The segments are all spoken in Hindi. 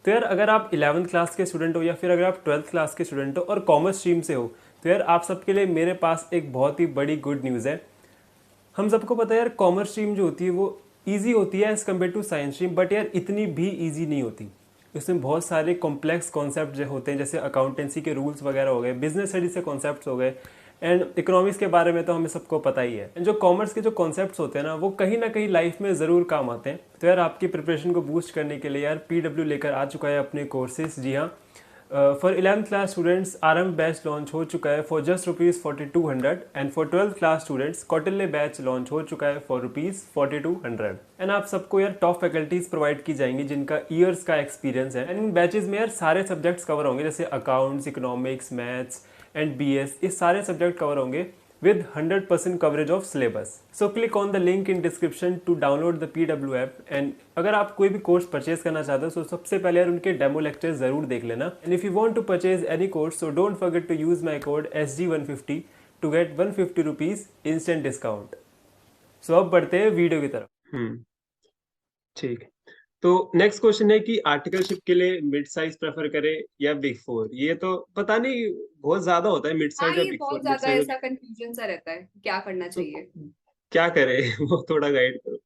तो यार अगर आप 11th क्लास के स्टूडेंट हो या फिर अगर आप 12th क्लास के स्टूडेंट हो और कॉमर्स स्ट्रीम से हो, तो यार आप सबके लिए मेरे पास एक बहुत ही बड़ी गुड न्यूज़ है। हम सबको पता है यार, कॉमर्स स्ट्रीम जो होती है वो ईजी होती है as compared to science stream, but यार इतनी भी ईजी नहीं होती। इसमें बहुत सारे कॉम्प्लेक्स कॉन्सेप्ट जो होते हैं, जैसे अकाउंटेंसी के रूल्स वगैरह हो गए, बिजनेस स्टडीज के कॉन्सेप्ट्स हो गए, एंड इकोनॉमिक्स के बारे में तो हमें सबको पता ही है। जो कॉमर्स के जो कॉन्सेप्ट्स होते हैं ना, वो कहीं ना कहीं लाइफ में ज़रूर काम आते हैं। तो यार आपकी प्रिपरेशन को बूस्ट करने के लिए यार PW लेकर आ चुका है अपने कोर्सेज। जी हाँ, फॉर 11th क्लास स्टूडेंट्स आरंभ बैच लॉन्च हो चुका है for just ₹4200, and for 12th class students Kautilya batch launch हो चुका है फॉर ₹4200। एंड आप सबको यार टॉप फैकल्टीज प्रोवाइड की जाएंगी जिनका ईयर्स का एक्सपीरियंस है। एंड इन बैचेज में यार सारे सब्जेक्ट्स कवर होंगे, जैसे accounts, economics, maths and BS, ये सारे सब्जेक्ट कवर होंगे with 100% coverage of syllabus. So click on the link in description to download the PW app, and अगर आप कोई भी कोर्स परचेज करना चाहते हो तो सबसे पहले यार उनके डेमो लेक्चर जरूर देख लेना। And if you want to purchase any course, so don't forget to use my code SG150 to get ₹150 instant discount. So अब बढ़ते हैं वीडियो की तरफ। ठीक है। तो नेक्स्ट क्वेश्चन है कि आर्टिकलशिप के लिए मिड साइज प्रेफर करें या बिग फोर। ये तो पता नहीं, बहुत ज्यादा होता है मिड हाँ, साइज या ये बिग फोर, बहुत मिड ज्यादा साइज। ऐसा कंफ्यूजन सा रहता है, क्या करना तो चाहिए। क्या करे वो थोड़ा गाइड करो।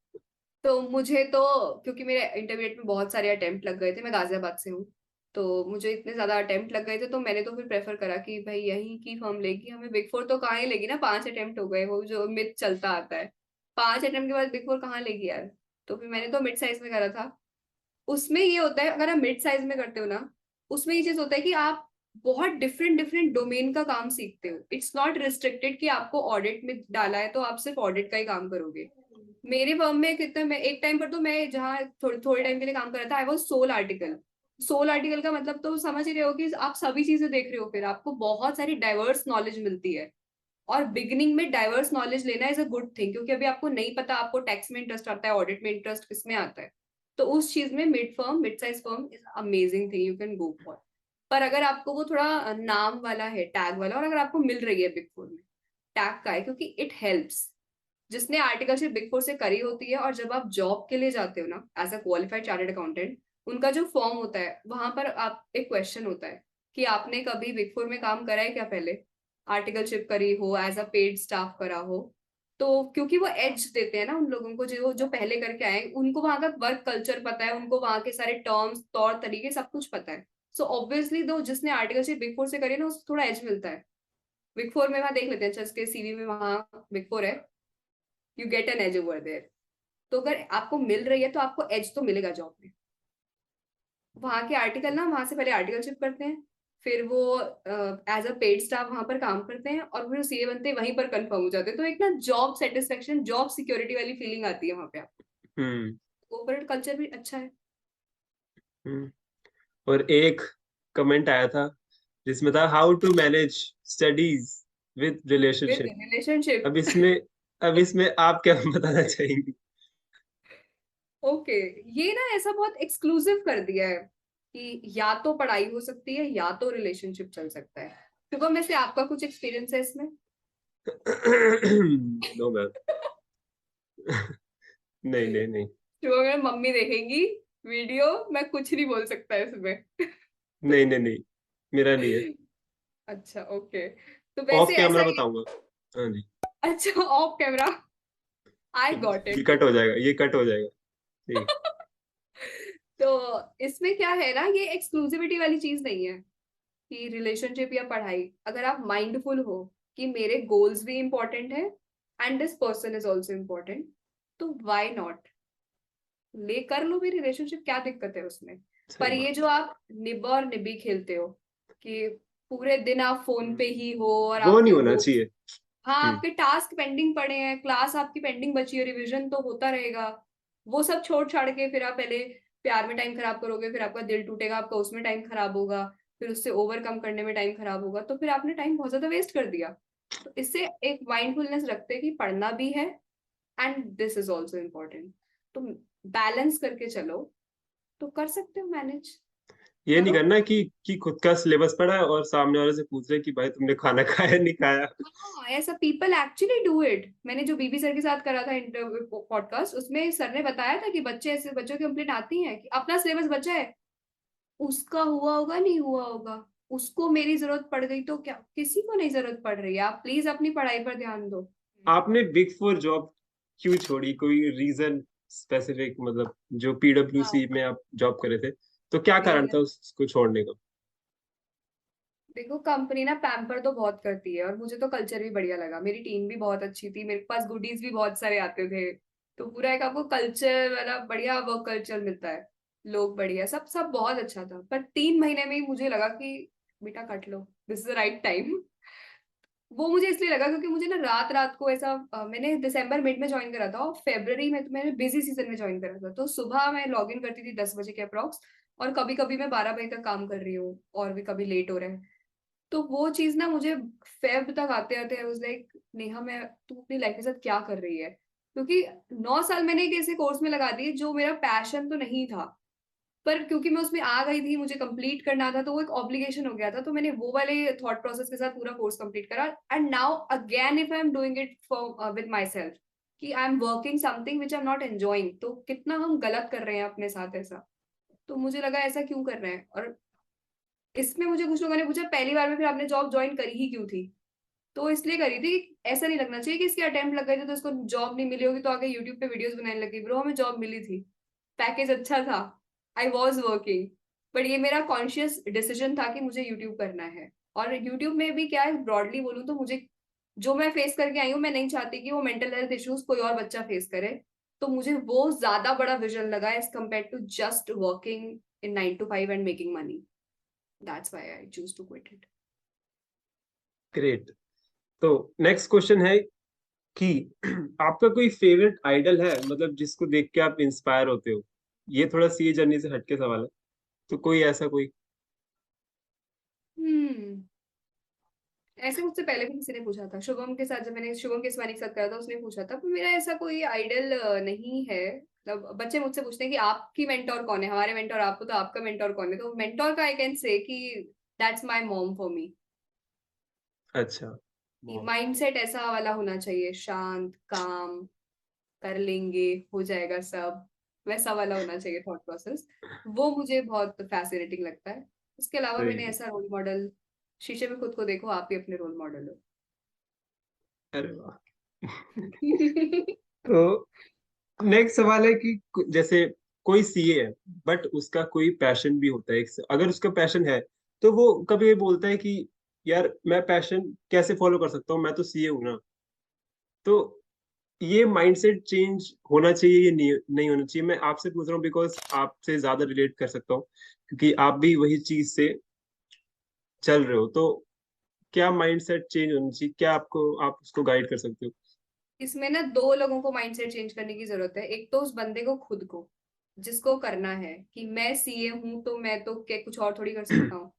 तो मुझे तो, क्योंकि मेरे इंटरमीडिएट में बहुत सारे अटेम्प्ट लग गए थे, मैं गाजियाबाद से हूँ, तो मुझे इतने ज्यादा अटेम्प्ट लग गए थे, तो मैंने तो फिर प्रेफर करा कि भाई यहीं की फर्म लेगी, हमें बिग फोर तो कहाँ ही लेगी ना, 5 अटेम्प्ट हो गए, वो जो मिथ चलता आता है, 5 अटेम्प्ट के बाद बिग फोर कहाँ लेगी यार। तो फिर मैंने तो मिड साइज में करा था। उसमें ये होता है, अगर आप मिड साइज में करते हो ना, उसमें ये चीज होता है कि आप बहुत डिफरेंट डिफरेंट डोमेन का काम सीखते हो। इट्स नॉट रिस्ट्रिक्टेड कि आपको ऑडिट में डाला है तो आप सिर्फ ऑडिट का ही काम करोगे। मेरे फर्म में कितना, मैं एक टाइम पर तो मैं जहाँ थोड़े थोड़े टाइम के लिए काम कर रहा था, I was sole article. Sole article का मतलब तो समझ ही रहे हो कि आप सभी चीजें देख रहे हो, फिर आपको बहुत सारी डाइवर्स नॉलेज मिलती है। और बिगिनिंग में डाइवर्स नॉलेज लेना इज अ गुड थिंग, क्योंकि अभी आपको नहीं पता आपको टैक्स में इंटरेस्ट आता है, ऑडिट में इंटरेस्ट किसमें आता है। तो उस चीज में mid size firm is amazing thing, you can go for. पर अगर आपको वो थोड़ा नाम वाला है, टैग वाला, और अगर आपको मिल रही है बिग फोर में, टैग का है, क्योंकि इट हेल्प्स। जिसने आर्टिकलशिप बिग फोर से करी होती है, और जब आप जॉब के लिए जाते हो ना as a qualified chartered accountant, उनका जो फॉर्म होता है वहां पर आप एक क्वेश्चन होता है कि आपने कभी बिग फोर में काम करा है क्या पहले, आर्टिकलशिप करी हो, एज अ पेड स्टाफ करा हो। तो क्योंकि वो एज देते हैं ना उन लोगों को जो जो पहले करके आए, उनको वहां का वर्क कल्चर पता है, उनको वहां के सारे टर्म्स, तौर तरीके, सब कुछ पता है। सो ऑब्वियसली दो जिसने आर्टिकलशिप बिग फोर से करी है ना, उसको थोड़ा एज मिलता है। बिग फोर में वहां देख लेते हैं, अच्छा इसके CV में वहां बिग फोर है, you get an edge over there. तो अगर आपको मिल रही है तो आपको एज तो मिलेगा जॉब में। वहां के आर्टिकल ना, वहां से पहले आर्टिकलशिप करते हैं, फिर वो एज अ पेड स्टाफ वहां पर काम करते हैं, और फिर CA बनते हैं, वहीं पर कंफर्म हो जाते हैं। तो एक ना जॉब सेटिस्फेक्शन, जॉब सिक्योरिटी वाली फीलिंग आती है वहां पे। आप हम्म। कॉर्पोरेट कल्चर भी अच्छा है। हम्म। और एक कमेंट आया था जिसमें था how to manage studies with with relationship. Relationship. अब इसमें अब इसमें आप क्या बताना चाहेंगी? ओके, ये ना ऐसा बहुत एक्सक्लूसिव कर दिया है कि या तो पढ़ाई हो सकती है या तो रिलेशनशिप चल सकता है। शुभम, में से आपका कुछ एक्सपीरियंस है इसमें? No ma'am. नहीं नहीं नहीं। शुभम, मेरी मम्मी देखेंगी वीडियो, मैं कुछ नहीं बोल सकता इसमें। नहीं नहीं नहीं, मेरा नहीं है। अच्छा, ओके। तो ऑफ वैसे ऐसा कैमरा ही। बताऊंगा। हाँ जी। अच्छा, ऑफ कैमरा। आई गॉट ये इट। कट हो जाएगा, ये कट हो जाएगा। ठीक। तो इसमें क्या है ना, ये एक्सक्लूसिविटी वाली चीज नहीं है कि रिलेशनशिप या पढ़ाई। अगर आप माइंडफुल हो कि मेरे गोल्स भी इंपॉर्टेंट है and this person is also important, तो वाई नॉट, ले कर लो भी रिलेशनशिप, क्या दिक्कत है उसमें। सही पर ये बात। जो आप निब और निबी खेलते हो कि पूरे दिन आप फोन पे ही हो, और वो नहीं आपके होना गोल्स, चाहिए। हाँ, हम्म। आपके टास्क पेंडिंग पड़े हैं, क्लास आपकी पेंडिंग बची है, रिवीजन तो होता रहेगा, वो सब छोड़ छाड़ के फिर आप पहले प्यार में टाइम खराब करोगे, फिर आपका दिल टूटेगा, आपका उसमें टाइम खराब होगा, फिर उससे ओवरकम करने में टाइम खराब होगा, तो फिर आपने टाइम बहुत ज्यादा वेस्ट कर दिया। तो इससे एक माइंडफुलनेस रखते हैं कि पढ़ना भी है and this is also important. तो बैलेंस करके चलो, तो कर सकते हो मैनेज। ये नहीं करो। करना कि खुद का सिलेबस पढ़ा है और सामने वाले से पूछ रहे कि भाई तुमने खाना खाया नहीं खाया। हाँ, ऐसा पीपल एक्चुअली डू इट। मैंने जो बीबी सर के साथ करा था इंटरव्यू पॉडकास्ट, उसमें सर ने बताया था कि बच्चे ऐसे, बच्चों की कंप्लेंट आती है कि अपना सिलेबस बचा है, उसका हुआ होगा, नहीं हुआ होगा, उसको मेरी जरूरत पड़ गई तो क्या, किसी को नहीं जरूरत पड़ रही है, आप प्लीज अपनी पढ़ाई पर ध्यान दो। आपने बिग फोर जॉब क्यों छोड़ी, कोई रीजन स्पेसिफिक, मतलब जो हाँ, पीडब्ल्यूसी में आप जॉब कर रहे थे, तो क्या कारण था रीजन, उसको छोड़ने का? देखो कंपनी ना पैम्पर तो बहुत करती है और मुझे तो कल्चर भी बढ़िया लगा, मेरी टीम भी बहुत अच्छी थी, मेरे पास गुडीज भी बहुत सारे आते थे। तो पूरा एक आपको कल्चर वाला बढ़िया वर्क कल्चर मिलता है, लोग बढ़िया, सब सब बहुत अच्छा था। पर 3 महीने में ही मुझे लगा कि बेटा cut low, this is the right time. वो मुझे इसलिए लगा क्योंकि मुझे ना रात रात को ऐसा मैंने दिसंबर मिड में ज्वाइन करा था और फरवरी में तो मैंने बिजी सीजन में ज्वाइन करा था, तो सुबह मैं लॉग इन करती थी 10 बजे के अप्रॉक्स, और कभी कभी मैं 12 बजे तक काम कर रही हूँ और भी कभी लेट हो रहा है। तो वो चीज ना मुझे फेब तक आते आते आई वाज लाइक, नेहा मैं, तू अपनी लाइफ के साथ क्या कर रही है? क्योंकि 9 साल मैंने एक ऐसे कोर्स में लगा दिए जो मेरा पैशन तो नहीं था, पर क्योंकि मैं उसमें आ गई थी, मुझे कंप्लीट करना था, तो वो एक ऑब्लिगेशन हो गया था, तो मैंने वो वाले थॉट प्रोसेस के साथ पूरा कोर्स कंप्लीट करा। And now again if I am doing it for with myself, कि I am working something which I am not enjoying, तो कितना हम गलत कर रहे हैं अपने साथ ऐसा। तो मुझे लगा ऐसा क्यों कर रहे हैं। और इसमें मुझे कुछ लोगों ने पूछा पहली बार में फिर आपने जॉब ज्वाइन करी ही क्यों थी? तो इसलिए करी थी कि ऐसा नहीं लगना चाहिए कि इसके अटेम्प्ट लग गए थे तो इसको जॉब नहीं मिली होगी, तो आगे यूट्यूब पे वीडियोस बनाने लगी। ब्रो हमें जॉब मिली थी, पैकेज अच्छा था, आई वॉज वर्किंग, बट ये मेरा कॉन्शियस डिसीजन था कि मुझे यूट्यूब करना है। और यूट्यूब में भी क्या है, ब्रॉडली बोलूँ तो मुझे जो मैं फेस करके आई हूँ, मैं नहीं चाहती कि वो मेंटल हेल्थ इश्यूज कोई और बच्चा फेस करे। तो मुझे वो ज्यादा बड़ा विजन लगा as compare to just working in 9 to 5 and making money. That's why I choose to quit it. Great. तो नेक्स्ट क्वेश्चन है कि आपका कोई फेवरेट आइडल है, मतलब जिसको देख के आप इंस्पायर होते हो? ये थोड़ा सी जर्नी से हटके सवाल है, तो कोई ऐसा कोई। हम्म, ऐसे मुझसे पहले भी किसी ने पूछा था, शुभम के साथ, जब मैंने शुभम के स्वानी के साथ करा था उसने पूछा था, पर मेरा ऐसा कोई आइडल नहीं है। मतलब बच्चे मुझसे पूछते हैं कि आपकी मेंटोर कौन है, हमारे मेंटोर आपको, तो आपका मेंटोर कौन है? तो मेंटोर का आई कैन से कि that's my mom for me. अच्छा, कि बहुत माइंडसेट ऐसा वाला होना चाहिए, शांत काम, कर लेंगे, हो जाएगा सब, वैसा वाला होना चाहिए थॉट प्रोसेस। वो मुझे बहुत फैसिनेटिंग लगता है। उसके अलावा मैंने सही। ऐसा रोल मॉडल, शीशे में खुद को देखो, आप ही अपने रोल मॉडल अरे वाह। हो। तो नेक्स्ट सवाल है कि जैसे कोई सीए है, बट उसका कोई पैशन भी होता है, अगर उसका पैशन है तो वो कभी ये बोलता है कि यार मैं पैशन कैसे फॉलो कर सकता हूँ, मैं तो सीए हूं ना। तो ये माइंडसेट चेंज होना चाहिए, ये नहीं होना चाहिए? मैं आपसे पूछ रहा हूँ बिकॉज आपसे ज्यादा रिलेट कर सकता हूँ, क्योंकि आप भी वही चीज से चल रहे हो। तो क्या माइंडसेट चेंज होना चाहिए, क्या आपको, आप उसको गाइड कर सकते हो? इसमें ना दो लोगों को माइंडसेट चेंज करने की जरूरत है। एक तो उस बंदे को खुद को, जिसको करना है कि मैं सीए हूं तो मैं तो क्या कुछ और थोड़ी कर सकता हूँ।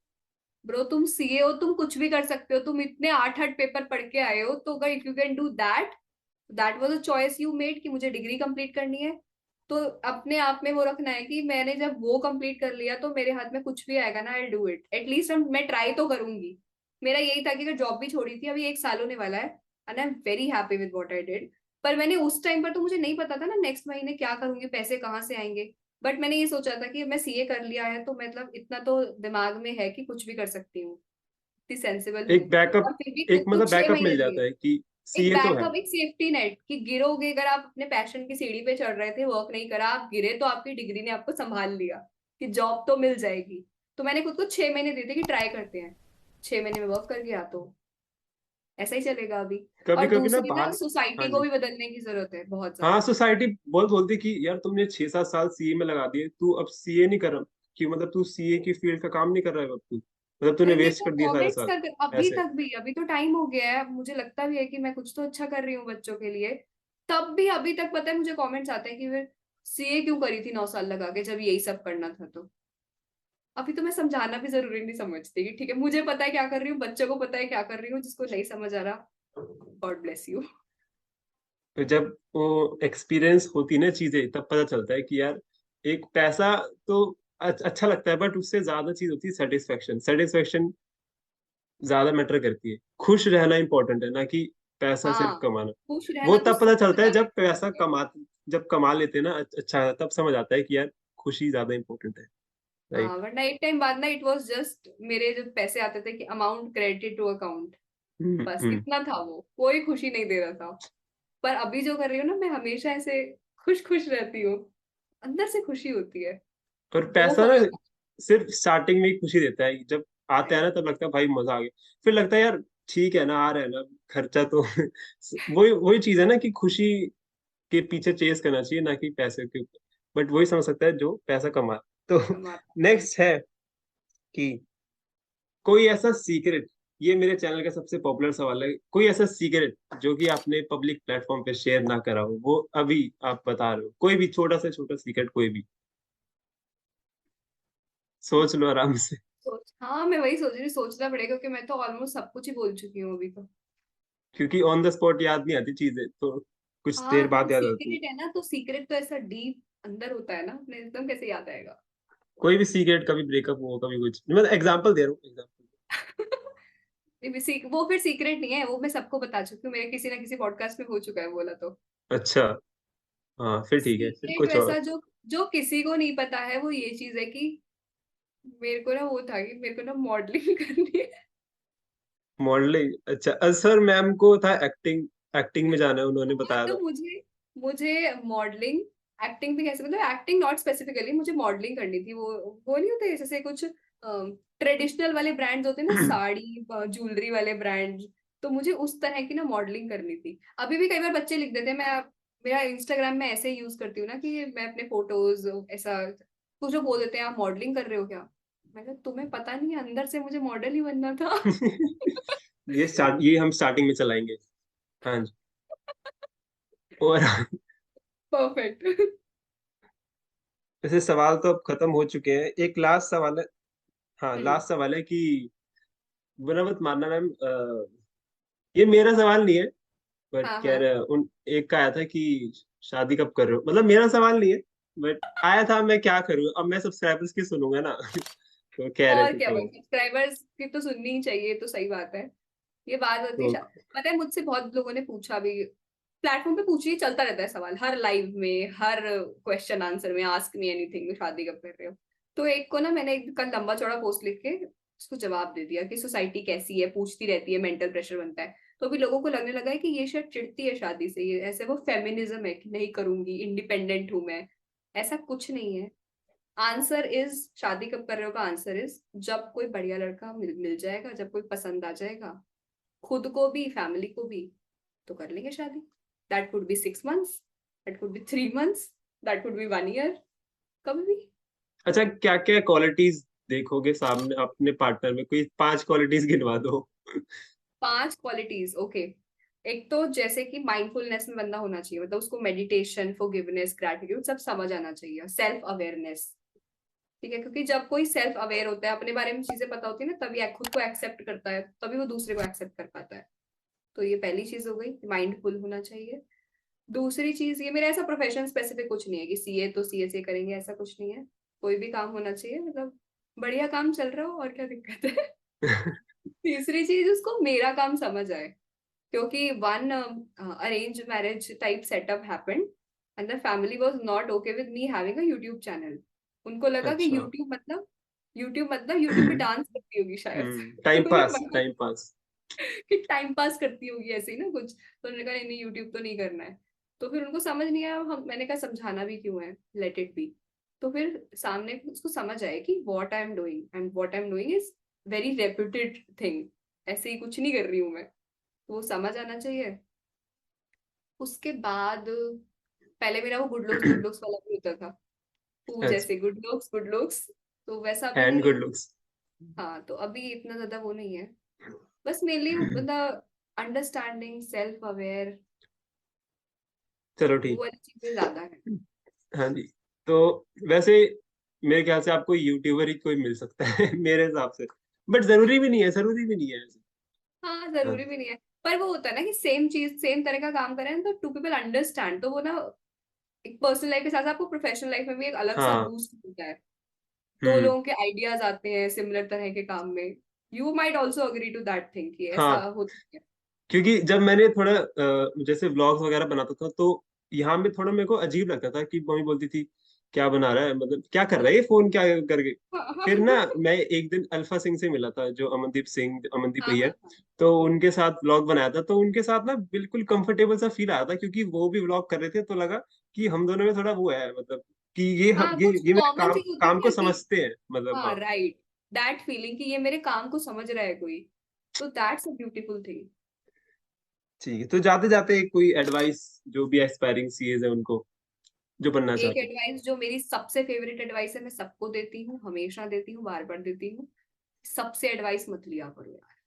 ब्रो तुम सीए हो, तुम कुछ भी कर सकते हो, तुम इतने 8 8 पेपर पढ़ के आए हो, तो अगर if you can do that, that was a choice you made कि मुझे डिग्री कंप्लीट करनी है। तो अपने आप में वो रखना है कि मैंने जब वो कंप्लीट कर लिया तो मेरे हाथ में कुछ भी आएगा ना, आई डू इट एटलीस्ट, मैं ट्राई तो करूंगी। मेरा यही था कि अगर जॉब भी छोड़ी थी, अभी 1 साल होने वाला है, and I am very happy with what I did. पर मैंने उस टाइम पर तो मुझे नहीं पता था ना नेक्स्ट महीने क्या करूंगी, पैसे कहाँ से आएंगे। बट मैंने ये सोचा था कि मैं सीए कर लिया है तो मतलब इतना तो दिमाग में है कि कुछ भी कर सकती हूँ, इतनी सेंसिबल हूँ। एक बैकअप, और फिर भी एक खुद को मतलब छह बैकअप महीने मिल दिए, जाता है कि एक सीए तो है। बैकअप, एक सेफ्टी नेट, कि गिरोगे, अगर आप अपने पैशन की सीढ़ी पे चढ़ रहे थे, वर्क नहीं करा, आप गिरे, तो आपकी डिग्री ने आपको संभाल लिया कि जॉब तो मिल जाएगी। तो मैंने खुद को 6 महीने दिए थे कि ट्राई करते हैं, 6 महीने में वर्क कर गया तो ऐसा ही चलेगा अभी। कभी और कभी ना दूसरी ना, बाहर। हाँ सोसाइटी को जी। भी बदलने की जरूरत है बहुत हाँ, ज्यादा। सोसाइटी बहुत बोलती कि यार तुमने 6 7 साल सीए में लगा दिए, तू अब सीए नहीं कर रहा, कि मतलब तू सीए की फील्ड का काम नहीं कर रहा है अब तू, मतलब तूने अरे वेस्ट देखो कर दिया सारे कमेंट्स साल कर, अभी ऐसे। तक भी, अभी तो टाइम हो गया है, मुझे लगता भी है कि मैं कुछ तो अच्छा कर रही हूँ बच्चों के लिए, तब भी अभी तक पता है मुझे कमेंट्स आते हैं कि फिर सीए क्यों करी थी 9 साल लगा के जब यही सब करना था। तो अभी तो मैं समझाना भी जरूरी नहीं समझती कि ठीक है, मुझे पता है क्या कर रही हूँ, बच्चों को पता है क्या कर रही हूँ, जिसको नहीं समझ आ रहा, गॉड ब्लेस यू। तो जब वो एक्सपीरियंस होती ना चीजें, तब पता चलता है कि यार एक पैसा तो अच्छा लगता है, बट उससे ज्यादा चीज होती है सेटिस्फेक्शन। सेटिस्फेक्शन ज्यादा मैटर करती है। खुश रहना इंपॉर्टेंट है, ना कि पैसा सिर्फ हाँ, कमाना। खुश वो रहना तो तब पता सबसे चलता है ज्यादा जब पैसा important है। जब कमा लेते हैं ना अच्छा, तब समझ आता है कि यार खुशी ज्यादा इंपॉर्टेंट है। राइट। हाँ, वरना एक टाइम बाद ना इट वाज जस्ट मेरे जो पैसे आते थे कि अमाउंट क्रेडिटेड टू अकाउंट, हम्म बस हम्म। इतना था, वो कोई खुशी नहीं दे रहा था। पर अभी जो कर रही हूँ ना, मैं हमेशा ऐसे खुश खुश रहती हूँ, अंदर से खुशी होती है। और वो पैसा ना फॉलो सिर्फ स्टार्टिंग में ही खुशी देता है, जब आते हैं ना तब लगता है भाई मजा आ गया। फिर लगता है यार ठीक है ना, आ रहा है ना खर्चा तो वही वही चीज है ना कि खुशी के पीछे चेस करना चाहिए, ना कि पैसे के ऊपर। बट वही समझ सकता है जो पैसा कमा। तो कमाता है। नेक्स्ट है कि कोई ऐसा सीक्रेट, ये मेरे चैनल का सबसे पॉपुलर सवाल है, कोई ऐसा सीक्रेट जो कि आपने पब्लिक प्लेटफॉर्म पे शेयर ना करा हो, वो अभी आप बता रहे हो, कोई भी छोटा से छोटा सीक्रेट कोई भी, सोच लो आराम से। हाँ, मैं वही सोच रही हूँ, सोचना पड़ेगा क्योंकि मैं तो ऑलमोस्ट सब कुछ ही बोल चुकी हूँ अभी तो। क्योंकि ऑन द स्पॉट याद नहीं आती चीजें, तो कुछ हाँ, देर क्योंकि बाद याद आती है। सीक्रेट है ना, तो सीक्रेट तो ऐसा डीप अंदर होता है ना, अपने एकदम कैसे याद आएगा। कोई भी सीक्रेट, कभी ब्रेकअप हो, कभी कुछ, मैं एग्जांपल दे रहा हूँ एग्जांपल। वो फिर सीक्रेट नहीं है, वो मैं सबको बता चुकी हूँ, मेरे किसी ना किसी पॉडकास्ट में हो चुका है बोला तो। अच्छा। हाँ फिर ठीक है, फिर सीक्रेट कुछ वैसा और। जो जो किसी को नहीं पता है, वो ये चीज है कि मेरे को ना वो था कि मेरे को ना मॉडलिंग करनी है। मॉडलिंग, अच्छा सर मैम को था एक्टिंग, एक्टिंग में जाना है, उन्होंने हाँ, बताया तो था। मुझे मुझे मॉडलिंग, एक्टिंग भी कैसे, मतलब एक्टिंग नॉट स्पेसिफिकली, मुझे मॉडलिंग करनी थी। वो नहीं होते जैसे कुछ ट्रेडिशनल वाले ब्रांड्स होते हैं ना, साड़ी ज्वेलरी वाले ब्रांड, तो मुझे उस तरह की ना मॉडलिंग करनी थी। अभी भी कई बार बच्चे लिख देते हैं, मैं मेरा इंस्टाग्राम में ऐसे ही यूज करती हूँ ना कि मैं अपने फोटोज ऐसा कुछ लोग बोल देते हैं, आप मॉडलिंग कर रहे हो क्या? मैं कहा तुम्हें पता नहीं है, अंदर से मुझे मॉडल ही बनना था। ये हम स्टार्टिंग में चलाएंगे। हाँ जी। और परफेक्ट। वैसे सवाल तो अब खत्म हो चुके हैं, एक लास्ट सवाल है। हाँ हम्म। लास्ट सवाल है कि बुरा मत मानना मैम, ये मेरा सवाल नहीं है, बट हाँ कह हाँ। रहे हैं उन एक का आया था कि शादी कब कर रहे हो, मतलब मेरा सवाल नहीं है, बट आया था, मैं क्या करूँ अब, मैं सब्सक्राइबर्स की सुनूंगा ना। तो कह रहे और थे क्या तो। भाई, सब्सक्राइबर्स की तो सुननी ही चाहिए, तो सही बात है। ये बात होती है तो पता है, मुझसे बहुत लोगों ने पूछा भी, प्लेटफॉर्म पे पूछिए, चलता रहता है सवाल, हर लाइव में, हर क्वेश्चन आंसर में, आस्क मी एनीथिंग में, शादी कब कर रहे हो। तो एक को ना मैंने एक कल लंबा चौड़ा पोस्ट लिख के उसको जवाब दे दिया कि सोसाइटी कैसी है, पूछती रहती है, मेंटल प्रेशर बनता है। तो अभी लोगों को लगने लगा है कि ये शायद चिढ़ती है शादी से, ये ऐसे वो फेमिनिज्म है कि नहीं करूंगी, इंडिपेंडेंट हूं मैं। ऐसा कुछ नहीं है। आंसर इज, शादी कब कर रहे हो का आंसर इज, जब कोई बढ़िया लड़का मिल जाएगा, जब कोई पसंद आ जाएगा, खुद को भी फैमिली को भी, तो कर लेंगे शादी। That could be 6 months, that could be 3 months, that could be 1 year, कभी भी। अच्छा, क्या क्या क्वालिटीज देखोगे सामने अपने पार्टनर में, कोई 5 क्वालिटीज गिनवा दो। 5 क्वालिटीज, ओके। एक तो जैसे कि माइंडफुलनेस में बंदा होना चाहिए, मतलब उसको मेडिटेशन, फॉरगिवनेस, ग्रैटिट्यूड सब समझ आना चाहिए, सेल्फ अवेयरनेस। ठीक है, क्योंकि जब कोई सेल्फ अवेयर होता है, अपने बारे में चीजें पता होती है ना, तभी खुद को एक्सेप्ट करता है, तभी वो दूसरे को एक्सेप्ट कर पाता है। तो ये पहली चीज हो गई, माइंडफुल होना चाहिए। दूसरी चीज, ये मेरा ऐसा प्रोफेशन स्पेसिफिक कुछ नहीं है कि सीए तो सीए से करेंगे, ऐसा कुछ नहीं है। कोई भी काम होना चाहिए, मतलब बढ़िया काम चल रहा हो, और क्या दिक्कत है। तीसरी चीज, उसको मेरा काम समझ आए, क्योंकि one arrange marriage type setup happened and the family was not okay with me having a YouTube channel. उनको लगा कि अच्छा। यूट्यूब मतलब यूट्यूब पे डांस करती होगी शायद। टाइम तो उन्हें पास, लगा टाइम पास। कि टाइम पास करती होगी ऐसे ही ना कुछ, तो उन्होंने कहा नहीं नहीं, यूट्यूब तो नहीं करना है। तो फिर उनको समझ नहीं आया, हम मैंने कहा समझाना भी क्यों है, लेट इट बी। तो फिर सामने उसको समझ आए कि what I am doing and what I am doing is very reputed thing, ऐसे ही कुछ नहीं कर रही हूँ मैं। तो वो समझ आना चाहिए। उसके बाद पहले मेरा वो गुड लुक्स वाला भी होता था, तू अच्छा। जैसे गुड लुक्स, तो वैसा अभी एंड नहीं गुड है। लुक्स। हाँ, तो अभी इतना ज्यादा वो नहीं है। बस मेनली मतलब अंडरस्टैंडिंग, सेल्फ अवेयर, चलो वो ठीक। वाली चीजें ज्यादा है। हाँ जी। तो वैसे मेरे ख्याल से आपको यूट्यूबर ही कोई मिल सकता है मेरे हिसाब से, बट जरूरी भी नहीं है, जरूरी भी नहीं है ऐसे। हाँ, हाँ जरूरी जी। भी नहीं है। पर वो होता है ना कि सेम चीज सेम तरह का काम करें तो टू पीपल अंडरस्टैंड, तो वो ना एक पर्सनल लाइफ के साथ साथ आपको प्रोफेशनल लाइफ में भी एक अलग सा हाँ। बूस्ट मिलता है। दो हम्म। लोगों के आइडियाज आते हैं सिमिलर तरह के काम में। You might also agree to that thing कि ऐसा हाँ, होता है। क्योंकि जब मैंने थोड़ा जैसे व्लॉग्स वगैरह बनाता था, तो यहाँ में थोड़ा मेरे को अजीब लगता था कि मम्मी बोलती थी क्या बना रहा है, मतलब क्या कर रहा है ये फोन क्या करके। फिर ना मैं एक दिन अल्फा सिंह से मिला था, जो अमनदीप हाँ भैया हाँ है। हाँ तो उनके साथ व्लॉग बनाया था, तो उनके साथ ना बिल्कुल कंफर्टेबल सा फील आया था, क्योंकि वो भी व्लॉग कर रहे थे, तो लगा कि हम दोनों में थोड़ा वो है, मतलब कि हाँ, कुछ ये मेरे कॉमन चीज होती है काम ना को कि समझते हैं, मतलब हाँ हाँ। राइट, दैट फीलिंग कि ये मेरे काम को समझ रहा है कोई, तो दैट्स अ ब्यूटीफुल थिंग। ठीक है, तो जाते जाते कोई एडवाइस, जो भी एस्पायरिंग सीएज है उनको, जो बनना एक चाहते हैं। एडवाइस जो मेरी सबसे फेवरेट एडवाइस है, मैं सबको देती हूँ, हमेशा देती हूँ, बार बार देती हूँ, सबसे एडवाइस मत लिया करो यार।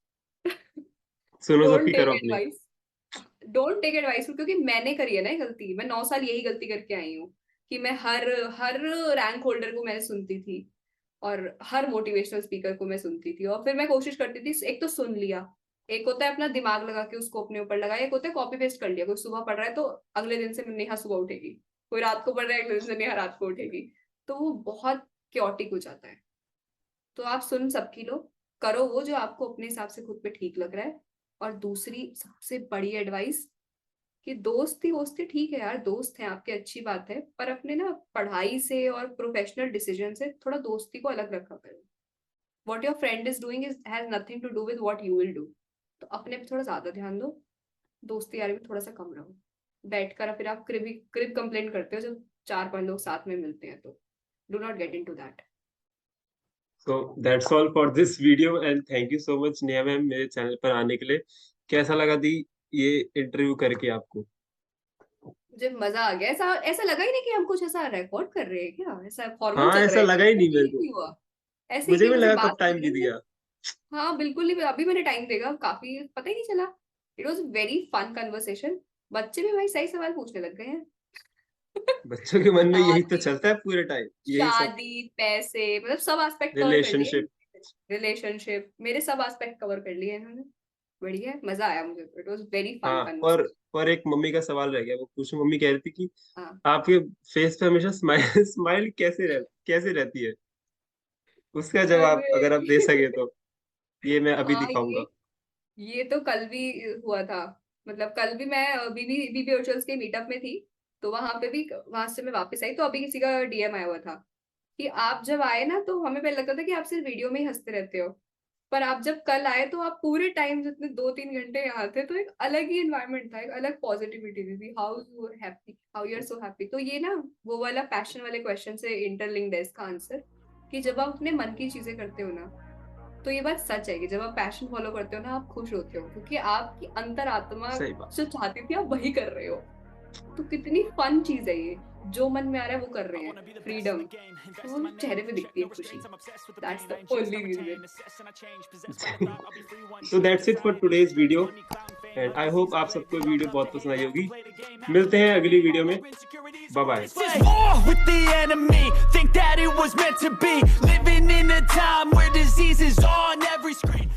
सुनो डोंट सबकी, टेक करो अपनी। एडवाइस, डोंट टेक एडवाइस, क्योंकि मैंने करी है ना ये गलती, मैं 9 साल यही गलती करके आई हूँ कि मैं हर हर रैंक होल्डर को मैंने सुनती थी, और हर मोटिवेशनल स्पीकर को मैं सुनती थी, और फिर मैं कोशिश करती थी, एक तो सुन लिया, एक होता है अपना दिमाग लगा के उसको अपने ऊपर लगाया, एक होता है कॉपी पेस्ट कर लिया, कोई सुबह पढ़ रहा है तो अगले दिन से नेहा सुबह उठेगी, कोई रात को पढ़ रहा है अगले दिन से नेहा रात को उठेगी, तो वो बहुत क्योटिक हो जाता है। तो आप सुन सबकी लो, करो वो जो आपको अपने हिसाब से खुद पे ठीक लग रहा है। और दूसरी सबसे बड़ी एडवाइस, कि दोस्ती वोस्ती ठीक है यार, दोस्त हैं आपके, अच्छी बात है, पर अपने ना पढ़ाई से और प्रोफेशनल डिसीजन से थोड़ा दोस्ती को अलग रखा करो। What your friend is doing is has nothing to do with what you will do. तो अपने पे थोड़ा ज्यादा ध्यान दो, दोस्ती यारी में थोड़ा सा कम रहो। बैठकर फिर आप क्रिब कंप्लेन करते हो जब 4-5 लोग साथ में मिलते हैं, तो do not get into that. So that's all for this video, and thank you so much Neha ma'am मेरे चैनल पर आने के लिए। कैसा लगा दी ये इंटरव्यू करके आपको? मुझे मजा आ गया, ऐसा ऐसा लगा ही नहीं कि हम कुछ ऐसा रिकॉर्ड कर रहे हैं, क्या ऐसा फॉर्मल हाँ, चल रहा ऐसा है लगा क्या, ही ऐसा नहीं मेरे फील को। नहीं हुआ। ऐसे ही मुझे कि भी बस लगा कब बात कर टाइम रहे बीत हैं। गया। हाँ बिल्कुल नहीं, अभी मैंने टाइम देखा, काफी पता ही नहीं चला। It was very fun conversation. बच्चे भी भाई सही सवाल पूछने लग गए हैं। बच्चों के मन में यही तो शादी, चलता है पूरे टाइम, यही सब। शादी, पैसे, मतलब सब एस्पेक्ट कवर कर लिए। रिलेशनशिप। रिलेशनशिप, मेरे सब एस्पेक्ट कवर कर लिए इन्होंने। बढ़िया है, मजा आया मुझे, इट वॉज वेरी फन हाँ, कन्वर्सेशन। और एक मम्मी का सवाल रह गया, वो पूछो, मम्मी कह रही थी कि हाँ आपके फेस पे हमेशा स्माइल स्माइल कैसे रहती है? उसका जवाब अरे अगर आप दे सके तो, ये मैं अभी हाँ, दिखाऊंगा। ये तो कल भी हुआ था। मतलब कल भी मैं बीबी बीबी ओचल्स के मीटअप में थी, तो वहां पे भी, वहां से मैं वापस आई तो अभी किसी का डीएम आया हुआ था कि आप जब आए ना तो हमें पहले लगता था कि आप सिर्फ वीडियो में ही हंसते रहते हो, पर आप जब कल आए तो आप पूरे टाइम जितने 2-3 घंटे यहाँ थे, तो एक अलग ही एनवायरनमेंट था, एक अलग पॉजिटिविटी थी, how you are happy, how you are so happy. तो ये ना वो वाला पैशन वाले क्वेश्चन से इंटरलिंक्ड है इसका आंसर, कि जब आप अपने मन की चीजें करते हो ना, तो ये बात सच है कि जब आप पैशन फॉलो करते हो ना, आप खुश होते हो, क्योंकि आपकी अंतरात्मा सही बात। जो चाहती थी आप वही कर रहे हो। तो कितनी फन चीज है ये, जो मन में आ रहा है वो कर रहे हैं, फ्रीडम, तो वो चेहरे पे दिखती है खुशी। That's the only reason. तो that's it for today's video, and I hope आप सबको वीडियो बहुत पसंद आई होगी। मिलते हैं अगली वीडियो में। Bye bye. This is war with the enemy. Think that it was meant to be. Living in a time where disease is on every screen.